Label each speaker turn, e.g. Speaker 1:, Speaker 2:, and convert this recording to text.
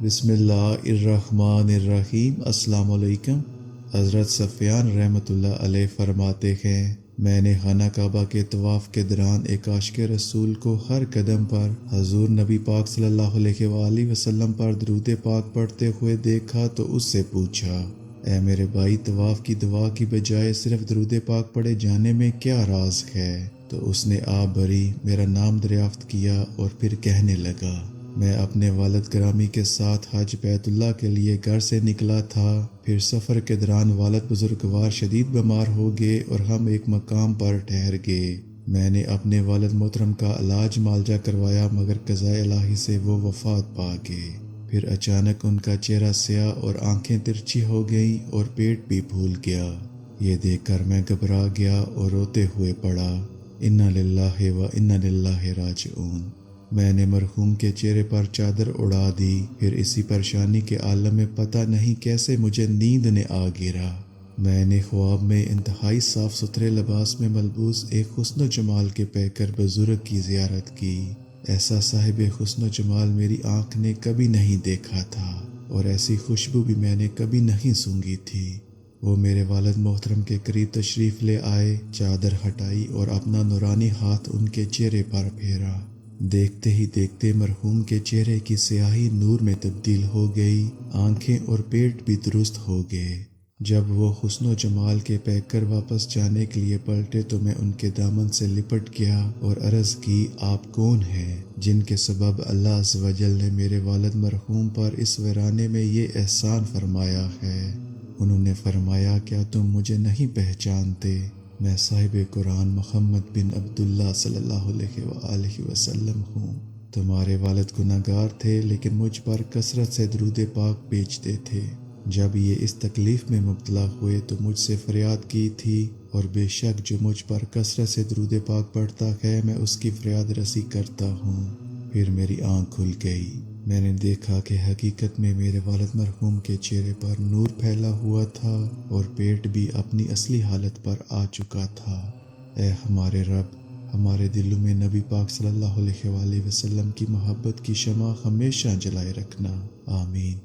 Speaker 1: बिस्मिल्लाहिर्रहमानिर्रहीम। अस्सलाम वालेकुम। हज़रत सफ़ियान रहमत उल्लाह अलैह फरमाते हैं, मैंने खाना काबा के तवाफ़ के दौरान एक आशिक़ रसूल को हर कदम पर हजूर नबी पाक सल्लल्लाहु अलैहि वसल्लम पर दरूद पाक पढ़ते हुए देखा तो उससे पूछा, ऐ मेरे भाई, तवाफ़ की दुआ की बजाय सिर्फ दरूद पाक पढ़े जाने में क्या राज है? तो उसने आप भरी मेरा नाम दरियाफ्त किया और फिर कहने लगा, मैं अपने वालिद ग्रामी के साथ हज बैतुल्लाह के लिए घर से निकला था। फिर सफ़र के दौरान वालिद बुजुर्गवार शदीद बीमार हो गए और हम एक मकाम पर ठहर गए। मैंने अपने वालिद मोहतरम का इलाज मालजा करवाया, मगर क़ज़ाए इलाही से वो वफ़ात पा गए। फिर अचानक उनका चेहरा स्याह और आंखें तिरछी हो गईं और पेट भी फूल गया। ये देखकर मैं घबरा गया और रोते हुए पड़ा, इन्ना लिल्लाहि व इन्ना इलैहि राजिऊन। मैंने मरहूम के चेहरे पर चादर उड़ा दी। फिर इसी परेशानी के आलम में पता नहीं कैसे मुझे नींद ने आ गिरा। मैंने ख्वाब में इंतहाई साफ सुथरे लिबास में मलबूस एक हुस्न जमाल के पैकर बुजुर्ग की ज़ियारत की। ऐसा साहिब हुस्न जमाल मेरी आँख ने कभी नहीं देखा था और ऐसी खुशबू भी मैंने कभी नहीं सूंघी थी। वो मेरे वालिद मोहतरम के करीब तशरीफ़ ले आए, चादर हटाई और अपना नूरानी हाथ उनके चेहरे पर फेरा। देखते ही देखते मरहूम के चेहरे की स्याही नूर में तब्दील हो गई, आंखें और पेट भी दुरुस्त हो गए। जब वो हुस्न जमाल के पैकर वापस जाने के लिए पलटे तो मैं उनके दामन से लिपट गया और अर्ज़ की, आप कौन हैं जिनके सबब अल्लाह अज़्ज़ व जल ने मेरे वालिद मरहूम पर इस वीराने में ये एहसान फरमाया है? उन्होंने फरमाया, क्या तुम मुझे नहीं पहचानते? मैं साहिब कुरान मोहम्मद बिन अब्दुल्लाह सल्लल्लाहु अलैहि वसल्लम हूँ। तुम्हारे वालिद गुनाहगार थे, लेकिन मुझ पर कसरत से दरूद पाक भेजते थे। जब ये इस तकलीफ़ में मुब्तला हुए तो मुझसे फरियाद की थी, और बेशक जो मुझ पर कसरत से दरूद पाक पढ़ता है मैं उसकी फरियाद रसी करता हूँ। फिर मेरी आँख खुल गई। मैंने देखा कि हकीकत में मेरे वालिद मरहूम के चेहरे पर नूर फैला हुआ था और पेट भी अपनी असली हालत पर आ चुका था। ऐ हमारे रब, हमारे दिलों में नबी पाक सल्लल्लाहु अलैहि वसल्लम की मोहब्बत की शमा हमेशा जलाए रखना। आमीन।